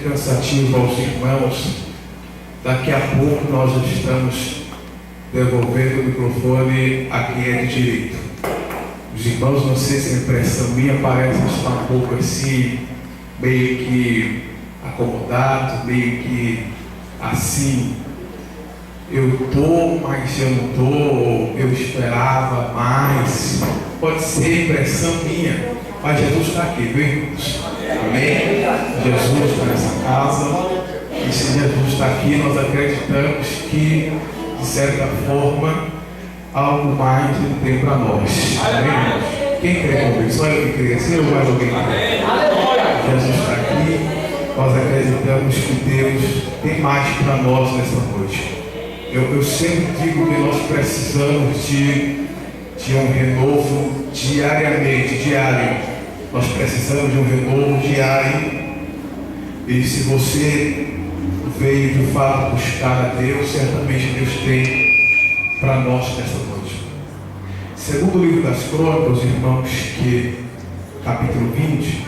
cansativo aos irmãos, daqui a pouco nós estamos devolvendo o microfone a quem é de direito. Os irmãos, não sei se a impressão minha parece estar um pouco assim, meio que acomodado, meio que assim, eu estou, mas eu não estou, eu esperava mais. Pode ser impressão minha, mas Jesus está aqui, viu, irmãos? Amém? Jesus está nessa casa, e se Jesus está aqui, nós acreditamos que, de certa forma, algo mais Ele tem para nós. Amém, irmãos? Quem crê comigo? Só eu que creio assim ou mais alguém crê? Jesus está aqui, nós acreditamos que Deus tem mais para nós nessa noite. Eu sempre digo que nós precisamos de um renovo diário. Nós precisamos de um renovo diário. E se você veio de fato buscar a Deus, certamente Deus tem para nós nessa noite. Segundo livro das Crônicas, irmãos, que capítulo 20,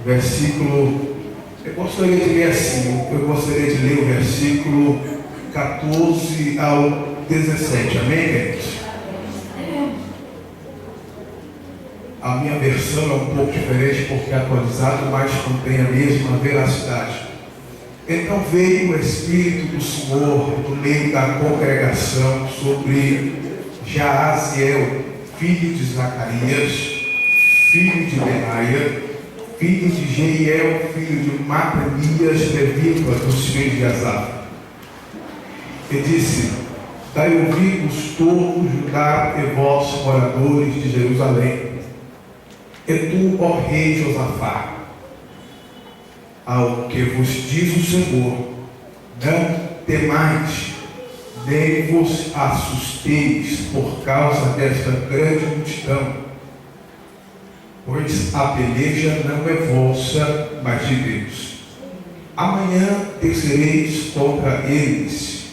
versículo, eu gostaria de ler assim, eu gostaria de ler o versículo 14 ao 17, amém, queridos? A minha versão é um pouco diferente porque é atualizado, mas contém a mesma veracidade. Então veio o Espírito do Senhor no meio da congregação sobre Jaaziel, filho de Zacarias, filho de Benaia, filho de Jeiel, filho de Matanias, levita dos filhos de Asaf. E disse: dai ouvidos todos, Judá e vós, moradores de Jerusalém, e tu, ó rei Josafá, ao que vos diz o Senhor, não temais, nem vos assusteis por causa desta grande multidão, pois a peleja não é vossa, mas de Deus. Amanhã descereis contra eles,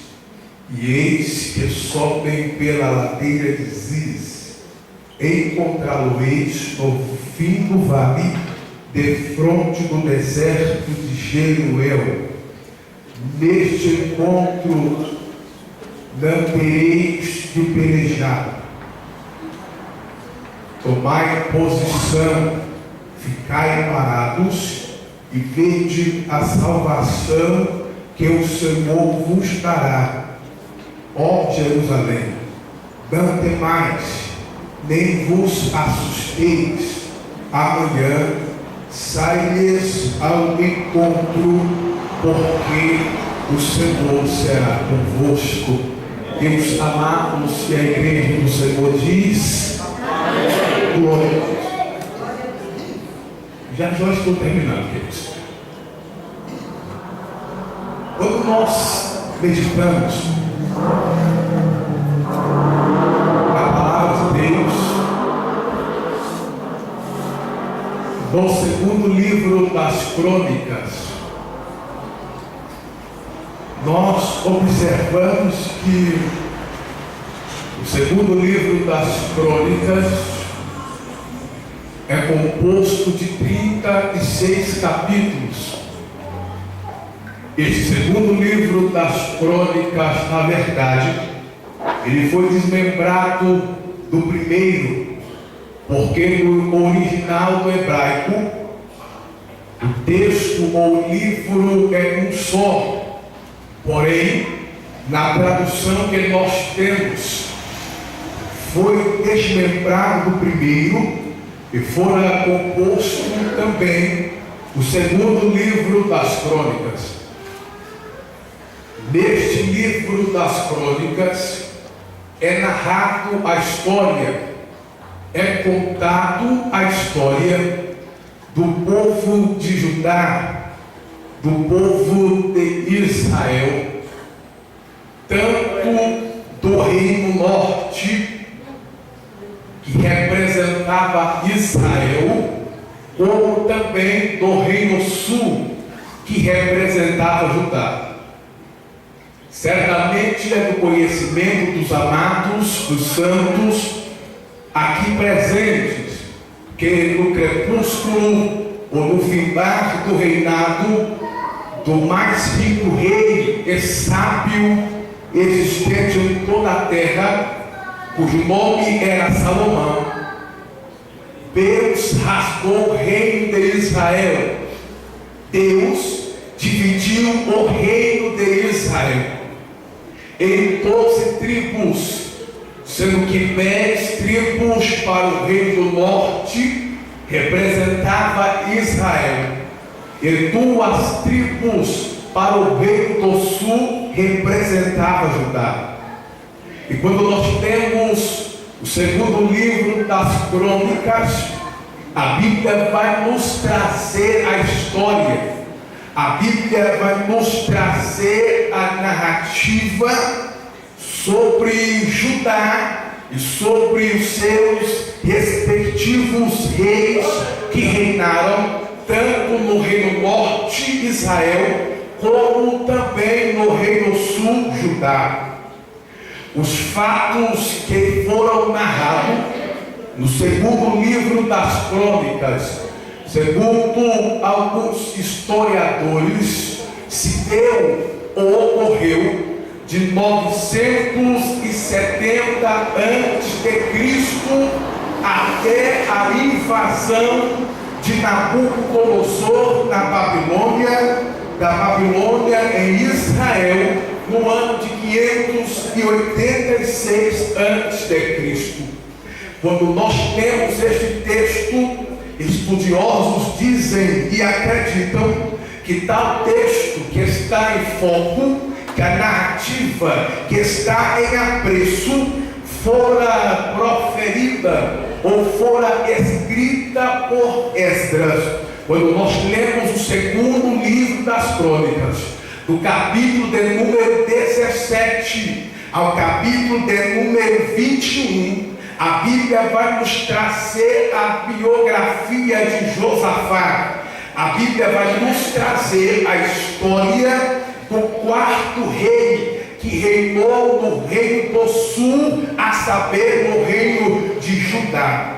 e eis que sobem pela ladeira de Ziz, encontrá-lo-eis no fim do vale, defronte do deserto de Jeruel. Neste encontro não tereis de pelejar. Tomai posição, ficai parados e vede a salvação que o Senhor vos dará, ó Jerusalém. Não temais, nem vos assusteis. Amanhã sai-lhes ao encontro, porque o Senhor será convosco. Deus amados, que a igreja do Senhor diz: amém. Glória a Deus. Já estou terminando, queridos. Quando nós meditamos a palavra de Deus, no segundo livro das Crônicas, nós observamos que o segundo livro das Crônicas é composto de 36 capítulos. Este segundo livro das Crônicas, na verdade, ele foi desmembrado do primeiro, porque no original do hebraico, o texto ou o livro é um só. Porém, na tradução que nós temos, foi desmembrado do primeiro e fora composto também o segundo livro das Crônicas. Neste livro das Crônicas é narrado a história, é contado a história do povo de Judá, do povo de Israel, tanto do reino norte, que representava Israel, como também do reino sul, que representava Judá. Certamente é do conhecimento dos amados, dos santos, aqui presentes, que no crepúsculo ou no findar do reinado do mais rico rei e sábio existente em toda a terra, cujo nome era Salomão, Deus rasgou o reino de Israel. Deus dividiu o reino de Israel em 12 tribos, sendo que 10 tribos para o reino do norte representava Israel, e 2 tribos para o reino do sul representava Judá. E quando nós temos o segundo livro das Crônicas, a Bíblia vai nos trazer a história, a Bíblia vai nos trazer a narrativa sobre Judá e sobre os seus respectivos reis que reinaram tanto no reino norte, Israel, como também no reino sul, Judá. Os fatos que foram narrados no segundo livro das Crônicas, segundo alguns historiadores, se deu ou ocorreu de 970 a.C. até a invasão de Nabucodonosor da Babilônia em Israel, no ano de 586 a.C. Quando nós temos este texto, estudiosos dizem e acreditam que tal texto que está em foco, que a narrativa que está em apreço, fora proferida ou fora escrita por Esdras. Quando nós lemos o segundo livro das Crônicas, do capítulo de número 17 ao capítulo de número 21, a Bíblia vai nos trazer a biografia de Josafá. A Bíblia vai nos trazer a história do quarto rei que reinou no reino do sul, a saber, no reino de Judá.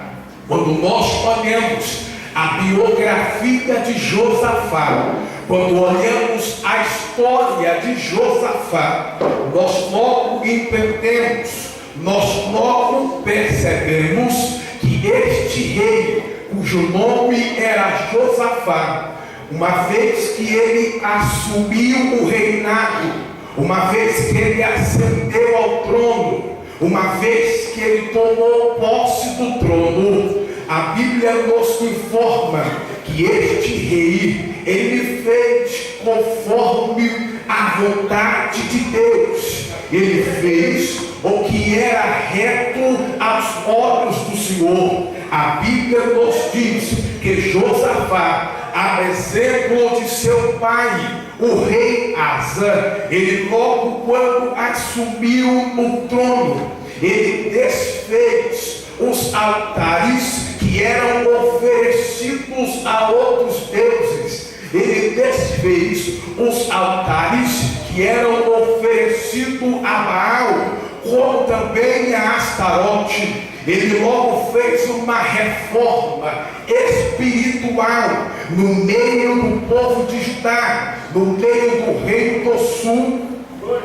Quando nós olhamos a biografia de Josafá, quando olhamos a história de Josafá, nós logo entendemos, nós logo percebemos que este rei, cujo nome era Josafá, uma vez que ele assumiu o reinado, uma vez que ele ascendeu ao trono, uma vez que ele tomou posse do trono, a Bíblia nos informa que este rei, ele fez conforme a vontade de Deus. Ele fez o que era reto aos olhos do Senhor. A Bíblia nos diz que Josafá, a exemplo de seu pai, o rei Asa, ele logo quando assumiu o trono, ele desfez os altares que eram oferecidos a outros deuses. Ele desfez os altares que eram oferecidos a Baal, como também a Astarote. Ele logo fez uma reforma espiritual no meio do povo de Judá, no meio do reino do sul,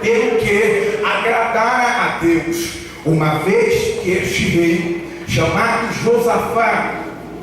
pelo que agradara a Deus. Uma vez que este rei, chamado Josafá,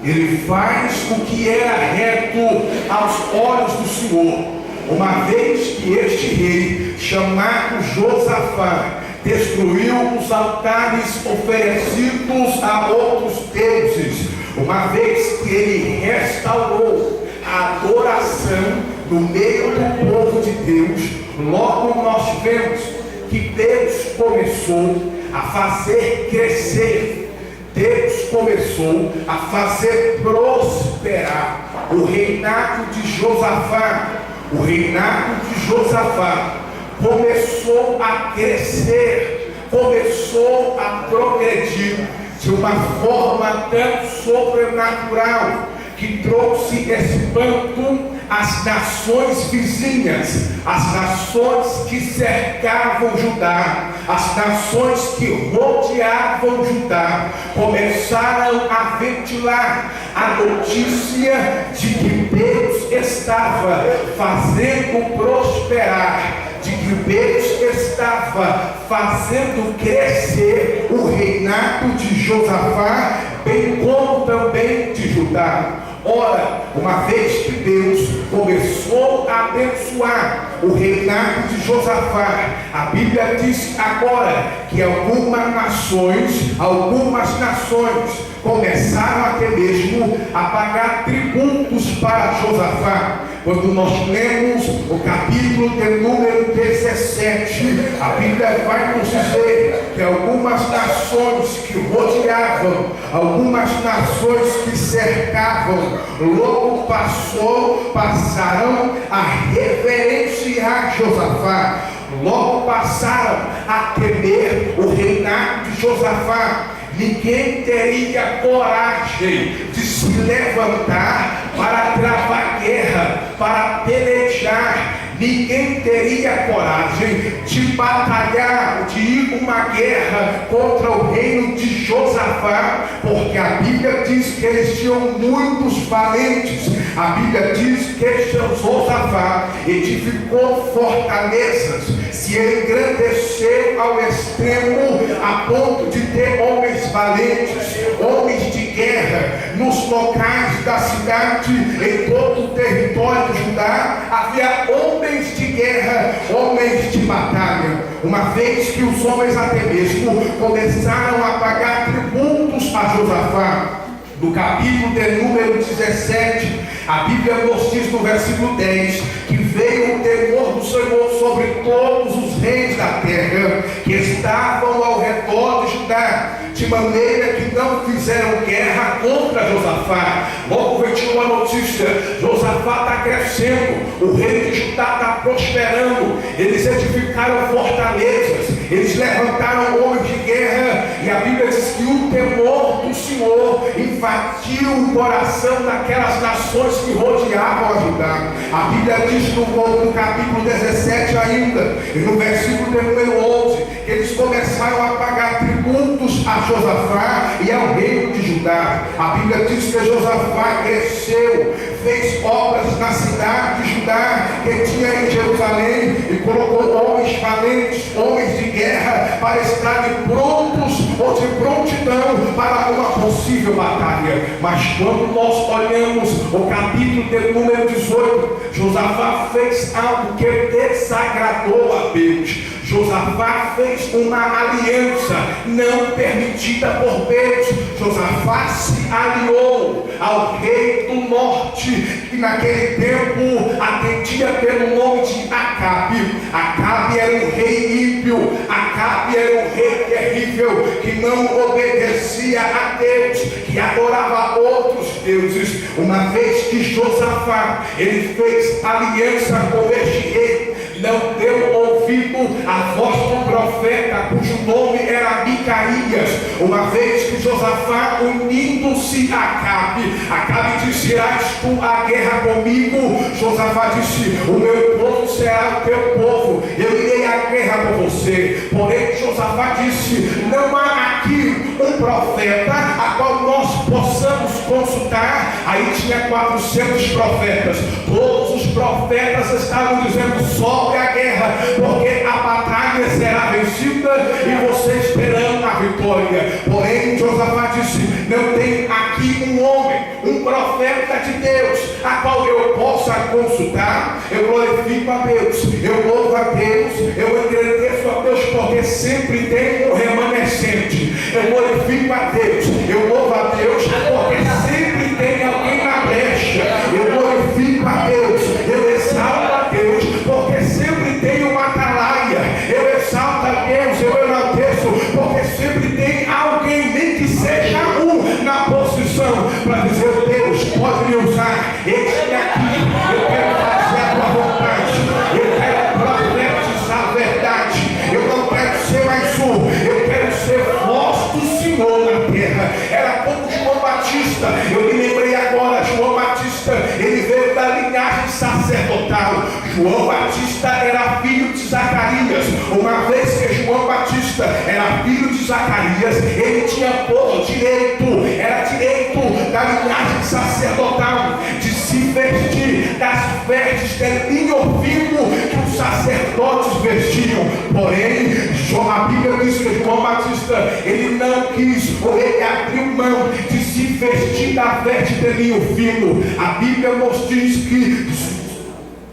ele faz o que era reto aos olhos do Senhor. Uma vez que este rei, chamado Josafá, destruiu os altares oferecidos a outros deuses, uma vez que ele restaurou a adoração no meio do povo de Deus, logo nós vemos que Deus começou a fazer crescer, Deus começou a fazer prosperar o reinado de Josafá. O reinado de Josafá começou a crescer, começou a progredir de uma forma tão sobrenatural que trouxe espanto às nações vizinhas, às nações que cercavam Judá, as nações que rodeavam Judá começaram a ventilar a notícia de que Deus estava fazendo prosperar, de que Deus estava fazendo crescer o reinado de Josafá, bem como também de Judá. Ora, uma vez que Deus começou a abençoar o reinado de Josafá, a Bíblia diz agora que algumas nações começaram até mesmo a pagar tributos para Josafá. Quando nós lemos o capítulo de número 17, a Bíblia vai nos dizer que algumas nações que rodeavam, algumas nações que cercavam, logo passaram a reverenciar Josafá, logo passaram a temer o reinado de Josafá. Ninguém teria coragem de se levantar para travar guerra, para pelejar. Ninguém teria coragem de batalhar, de ir uma guerra contra o reino de Josafá, porque a Bíblia diz que eles tinham muitos valentes. A Bíblia diz que Josafá edificou fortalezas, se engrandeceu ao extremo a ponto de ter homens valentes, homens de guerra nos locais da cidade, em todo o território de Judá. Havia homens de guerra, homens de batalha. Uma vez que os homens até mesmo começaram a pagar tributos a Josafá, no capítulo de número 17, a Bíblia nos diz no versículo 10 que veio o temor do Senhor sobre todos os reis da terra que estavam ao redor de Judá, de maneira que não fizeram guerra contra Josafá. Logo veio uma notícia: Josafá está crescendo, o rei de Judá está prosperando. Eles edificaram fortalezas, eles levantaram homens de guerra, e a Bíblia diz que o temor do Senhor invadiu o coração daquelas nações que rodeavam a Judá. A Bíblia diz no capítulo 17 ainda, e no versículo de número 11, que eles começaram a pagar tributos a Josafá e ao reino de Judá. A Bíblia diz que Josafá cresceu, fez obras na cidade de Judá que tinha em Jerusalém, e colocou homens valentes, homens de guerra, para estarem prontos ou de prontidão para uma possível batalha. Mas quando nós olhamos o capítulo de número 18, Josafá fez algo que desagradou a Deus. Josafá fez uma aliança não permitida por Deus. Josafá se aliou ao rei do norte, que naquele tempo atendia pelo nome de Acabe. Acabe era um rei ímpio, Acabe era um rei terrível, que não obedecia a Deus, que adorava outros deuses. Uma vez que Josafá ele fez aliança com este rei, não deu ouvido à voz do profeta, cujo nome era Micaías. Uma vez que Josafá, unindo-se a Acabe disse: irás tu a guerra comigo? Josafá disse: o meu povo será o teu povo, eu irei à guerra com você. Porém Josafá disse: não há aqui um profeta a qual nós possamos consultar. Aí tinha 400 profetas, todos os profetas estavam dizendo: sobe a guerra, porque a batalha será vencida e você esperando a vitória. Porém Josafá disse: não tem aqui um homem, um profeta de Deus, a qual eu possa consultar. Eu glorifico a Deus, eu louvo a Deus, eu agradeço a Deus, porque sempre tem um remanescente. Eu glorifico a Deus, eu louvo a Deus, porque sempre tem alguém na brecha. Eu glorifico a Deus, eu exalto a Deus, porque sempre tem uma atalaia. Eu exalto a Deus, eu enalteço, porque sempre tem alguém, nem que seja um, na posição para dizer: Deus pode me usar. Este aqui, eu quero fazer a tua vontade, eu quero profetizar a verdade. Eu não quero ser mais um, eu quero ser voz do Senhor na terra. Era como João Batista. Eu me lembrei agora, João Batista, ele veio da linhagem sacerdotal. João Batista era filho de Zacarias. Uma vez que João Batista Batista era filho de Zacarias, ele tinha por direito, era direito da linhagem sacerdotal, de se vestir das vestes de linho fino que os sacerdotes vestiam. Porém, a Bíblia diz que João Batista, ele não quis, ou ele abriu mão de se vestir da veste de linho fino. A Bíblia nos diz que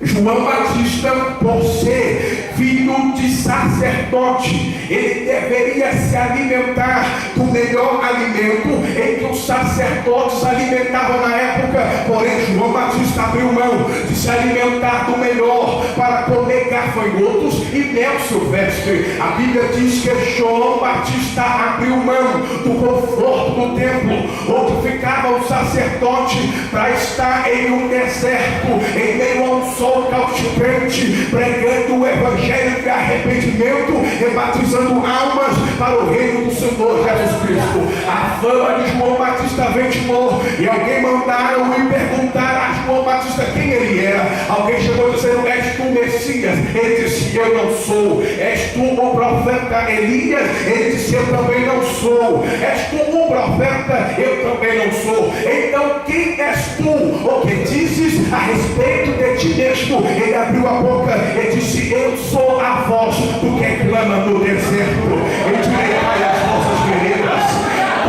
João Batista, por ser filho de sacerdote, ele deveria se alimentar do melhor alimento em que os sacerdotes alimentavam na época. Porém, João Batista abriu mão de se alimentar do melhor para comer gafanhotos e mel silvestre. A Bíblia diz que João Batista abriu mão do conforto do templo, onde ficava o sacerdote, para estar em um deserto, em meio a um sol causticante, pregando o evangelho de arrependimento e batizando almas para o reino do Senhor Jesus Cristo. A fama de João Batista ventilou, e alguém mandaram e perguntar a João Batista quem ele era. Alguém chegou dizendo: és tu o Messias? Ele disse: eu não sou. És tu o profeta Elias? Ele disse: eu também não sou. És tu o profeta? Eu também não sou. Então quem és tu? O que dizes a respeito de ti mesmo? Ele abriu a boca e disse: eu sou a voz do que clama no deserto. Endireitai as vossas veredas.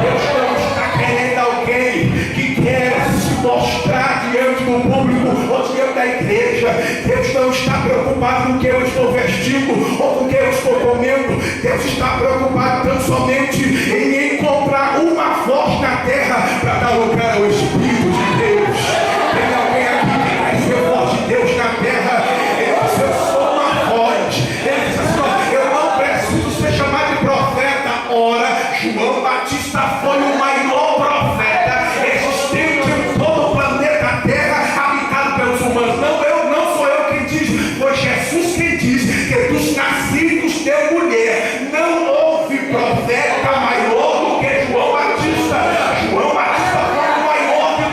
Deus não está querendo alguém que quer se mostrar diante do público ou diante da igreja. Deus não está preocupado com o que eu estou vestindo ou com o que eu estou comendo. Deus está preocupado tão somente em encontrar uma voz na terra para dar lugar ao Espírito de Deus. Tem alguém aqui que quer ser voz de Deus na terra? Ele diz: eu sou uma voz. Ele diz assim: eu não preciso ser chamado de profeta. Ora, João Batista foi o maior profeta existente em todo o planeta Terra, habitado pelos humanos. Não sou eu quem diz, foi Jesus quem diz que dos nascidos de mulher não houve profeta maior do que João Batista. João Batista foi o maior de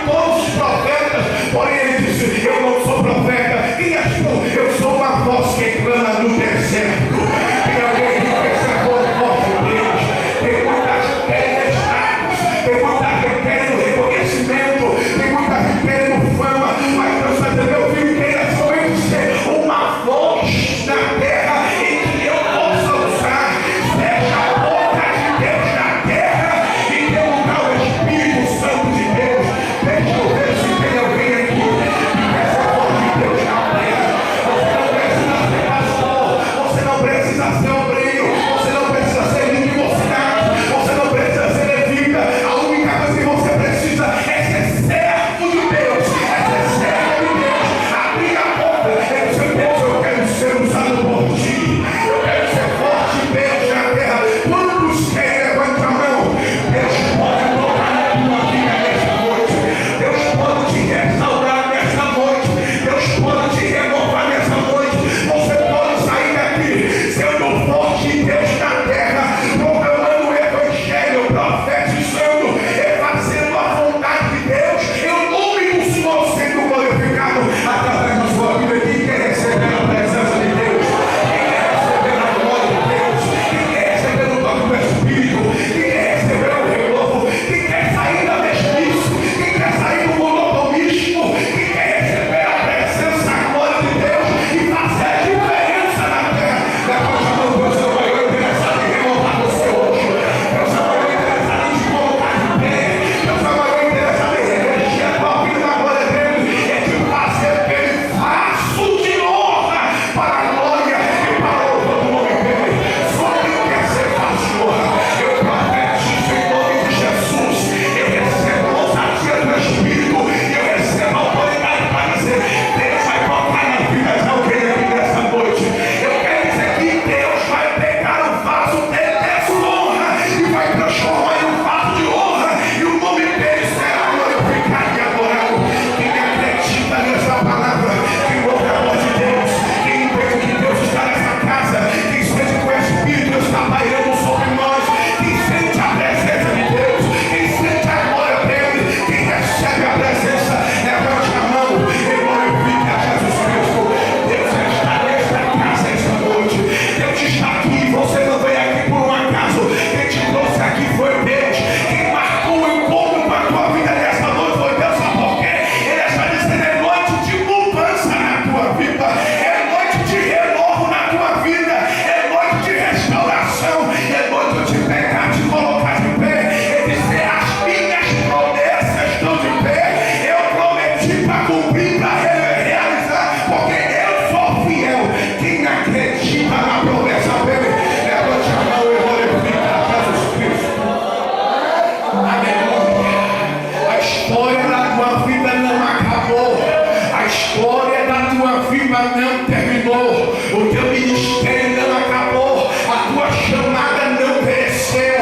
não terminou, o teu ministério não acabou, a tua chamada não pereceu.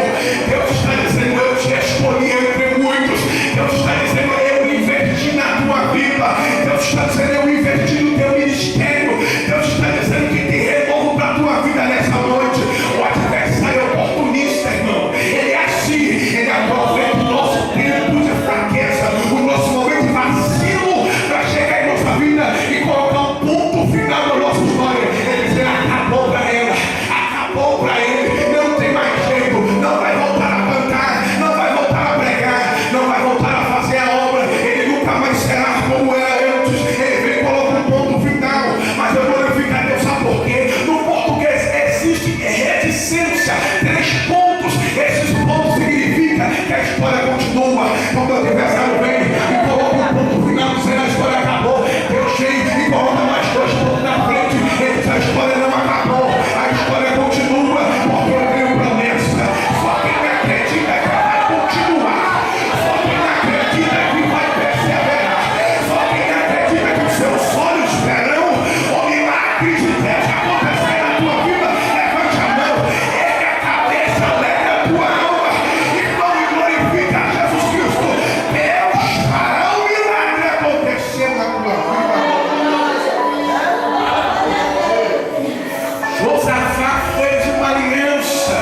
Deus está dizendo: eu te escolhi entre muitos. Deus está dizendo: eu investi na tua vida. Deus está dizendo: eu investi no teu ministério. Deus está dizendo que tem renovo para a tua vida nessa noite. O adversário é oportunista, irmão. Ele é assim, ele aproveita o nosso tempo de fraqueza, o nosso momento de vacilo, para chegar em nossa vida e colocar um ponto final na nossa história. Ele diz: acabou para ela, acabou para ele, não tem mais jeito, não vai voltar a cantar, não vai voltar a pregar, não vai voltar a fazer a obra, ele nunca mais será como era antes. Ele vem e coloca um ponto final. Mas eu glorifico a Deus, sabe por quê? No português existe reticência, 3 pontos. Esses pontos significam que a história continua. Quando o adversário vem e coloca um ponto final, dizendo: a história acabou, Deus vem e coloca mais 2 pontos na frente. Ele diz: a história não acabou, a história continua, porque eu tenho promessa. Só quem acredita que vai continuar, só quem acredita que vai perseverar, só quem acredita que os seus olhos verão o milagre de Deus acontecer na tua vida. Levante a mão, ergue a cabeça, leve a tua alma e não me glorifica a Jesus Cristo. Deus fará o milagre acontecer na tua vida. Josafá fez uma aliança,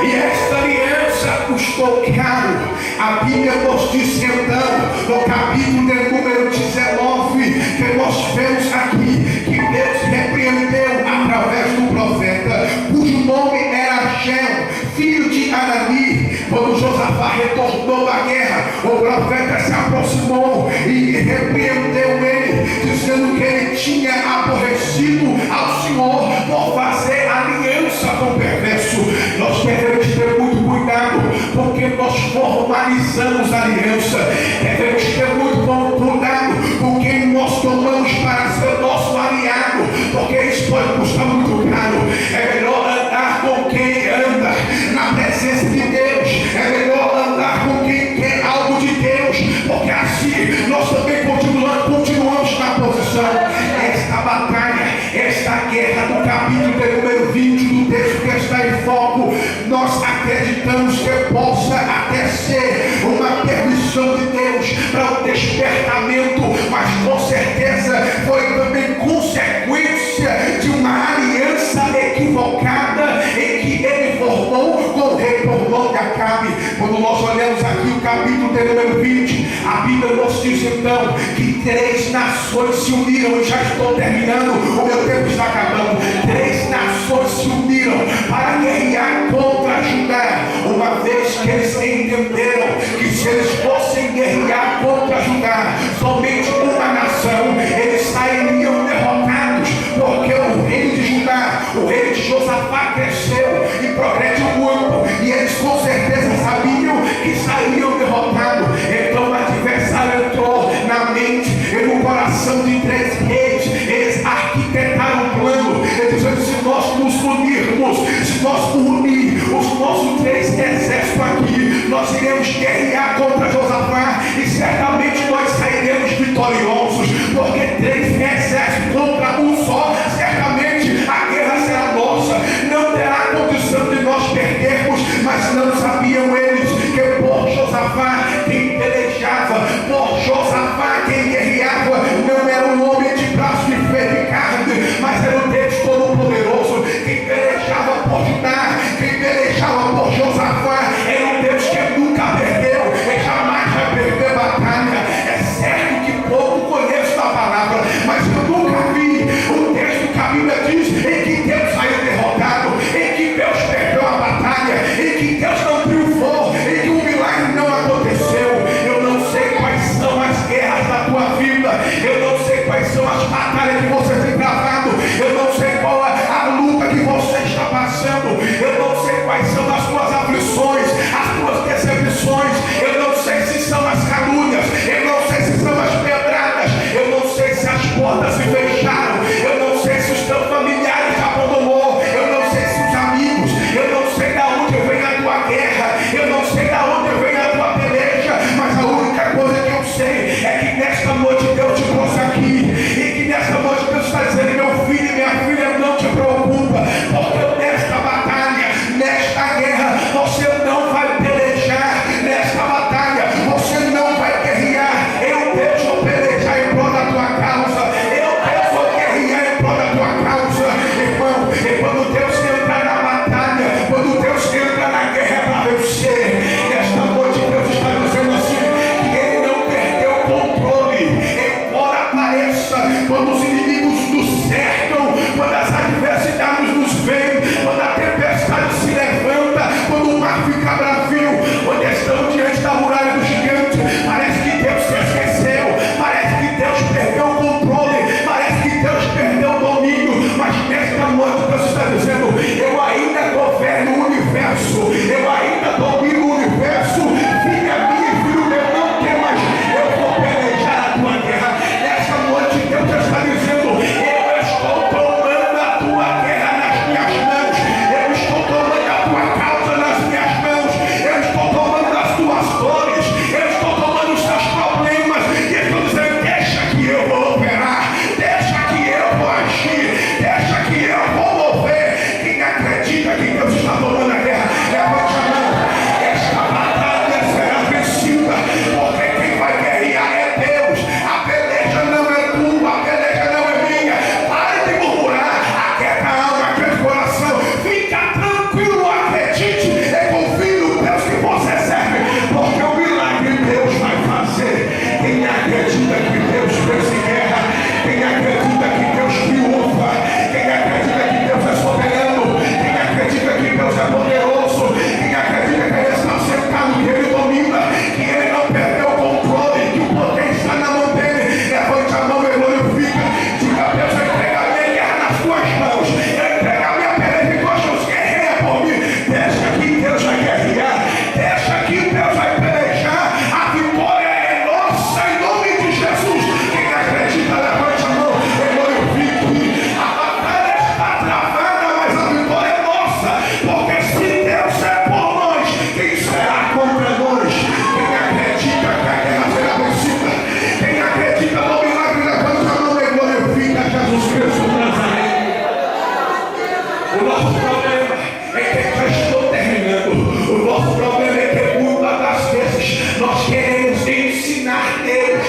e esta aliança custou caro. A Bíblia nos diz então, no capítulo de número 19, que nós vemos aqui, que Deus repreendeu através do profeta, cujo nome era Ageu, filho de Anani. Quando Josafá retornou da guerra, o profeta se aproximou e repreendeu ele, dizendo que ele tinha aborrecido ao Senhor por fazer aliança com o perverso. Nós devemos ter muito cuidado, porque nós formalizamos a aliança. Devemos ter muito cuidado com quem nós tomamos para ser nosso aliado, porque isso pode custar muito caro. É melhor andar com quem anda na presença de Deus, é melhor andar com quem quer algo de Deus, porque assim nós também continuamos na posição. Esta batalha, esta guerra do capítulo de número 20 do texto que está em foco, nós acreditamos que possa até ser uma permissão de Deus para o despertamento, mas com certeza foi também consequência de uma aliança equivocada em que ele formou com o rei por nome de Acabe. Quando nós olhamos aqui o capítulo de número 20, a Bíblia nos diz então que 3 nações se uniram, e já estou terminando, o meu tempo está acabando. 3 nações se uniram para guerrear contra Judá, uma vez que eles entenderam que se eles fossem guerrear contra Judá, somente uma nação, eles sairiam derrotados, porque o rei de Judá, o rei de Josafá, cresceu e progrediu muito, e eles com certeza sabiam que sairiam derrotados. Então o adversário entrou na mente e no coração de 3 reis. Eles arquitetaram um plano, eles dizendo: se nós nos unirmos, se nós unir os nossos 3 exércitos aqui, nós iremos guerrear contra Josafá, e certamente nós sairemos vitoriosos, porque 3 exércitos contra um só, certamente a guerra será nossa, não terá condição de nós perdermos. Mas não sabiam eles que por Josafá quem pelejava, por Josafá quem guerreava, não era um homem de braço de ferro e carne, mas era o Deus Todo-Poderoso. Quem pelejava por Judá, quem pelejava por Josafá, era um Deus que nunca perdeu e jamais vai perder batalha. É certo que pouco conheço da palavra, mas eu nunca vi um Deus nesta noite Deus está dizendo: eu ainda governo o universo, eu ainda domino o universo. Filha minha e filho meu, não temas, eu vou pelejar a tua guerra. Nesta noite Deus está dizendo: eu estou tomando a tua guerra nas minhas mãos, eu estou tomando a tua causa nas minhas mãos, eu estou tomando as tuas dores, eu estou tomando os teus problemas, e estou dizendo: deixa que eu vou operar, deixa que eu vou agir, deixa que eu vou mover. Quem acredita que Deus está tomando a guerra, levante a mão. Esta batalha será vencida, porque quem vai guerrear é Deus. A peleja não é tua, a peleja não é minha. Pare de murmurar, aquieta a alma, aquieta o coração, fica tranquilo, acredite e confie no Deus que você serve, porque o milagre Deus vai fazer. Quem acredita que Deus vence guerra, quem acredita que Deus triunfa, quem acredita que Deus é soberano, quem acredita que Deus é poderoso, quem acredita que Ele está sentado, que Ele domina, que Ele não perdeu o controle, que o poder está na mão dele, levante a mão e glorifica. Diga: Deus, eu entrego a minha guerra nas tuas mãos, eu entrego a minha peleja e Deus guerreia por mim. Deixa que Deus vai guerrear, deixa que Deus vai pelejar, a vitória é nossa em nome de Jesus. Quem acredita, levante a mão e glorifique. A batalha está travada, mas a vitória é nossa, porque se Deus é por nós, quem será contra nós? Quem acredita que a guerra será vencida, quem acredita no milagre, levante a mão e glorifica Jesus Cristo de Nazaré. O nosso problema é que já estou terminando. O nosso problema é que muitas das vezes nós queremos ensinar Deus,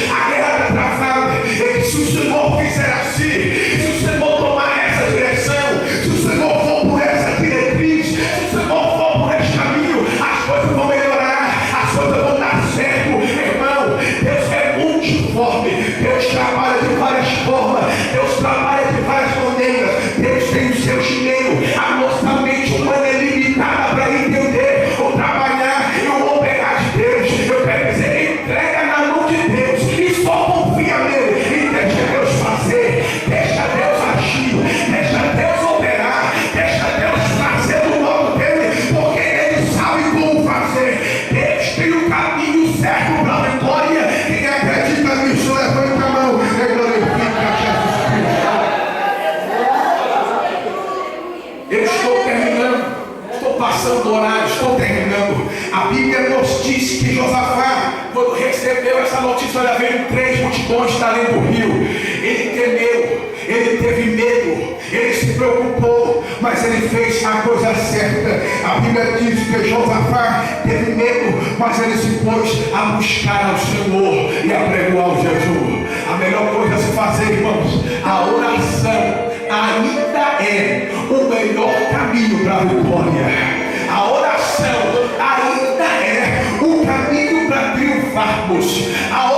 a guerra está travada, e que se o Senhor fizer assim, se o Senhor tomar essa direção, se o Senhor for por essa diretriz, se o Senhor for por esse caminho, as coisas vão melhorar, as coisas vão dar certo. Irmão, Deus é multiforme, Deus trabalha de várias formas, Deus trabalha de várias maneiras, Deus tem o seu dinheiro. A nossa mente humana é limitada para entender o trabalhar e o operar de Deus. Eu quero dizer: entrega na mão de Deus e só confia nele, e deixa Deus fazer, deixa Deus agir, deixa Deus operar, deixa Deus fazer do modo dele, porque ele sabe como fazer. Deus tem o caminho certo para a vitória. Quem acredita nisso, levanta a mão e glorifica Jesus Cristo. Eu estou terminando, estou passando o horário, estou terminando. A Bíblia nos diz que Josafá, quando recebeu essa notícia, olha, veio 3 multidões da além do rio. Ele temeu, ele teve medo, ele se preocupou, mas ele fez a coisa certa. A Bíblia diz que Josafá teve medo, mas ele se pôs a buscar ao Senhor e a pregoar o jejum. A melhor coisa a se fazer, irmãos, a oração ainda é o melhor caminho para a vitória. A oração ainda é o caminho para triunfarmos. A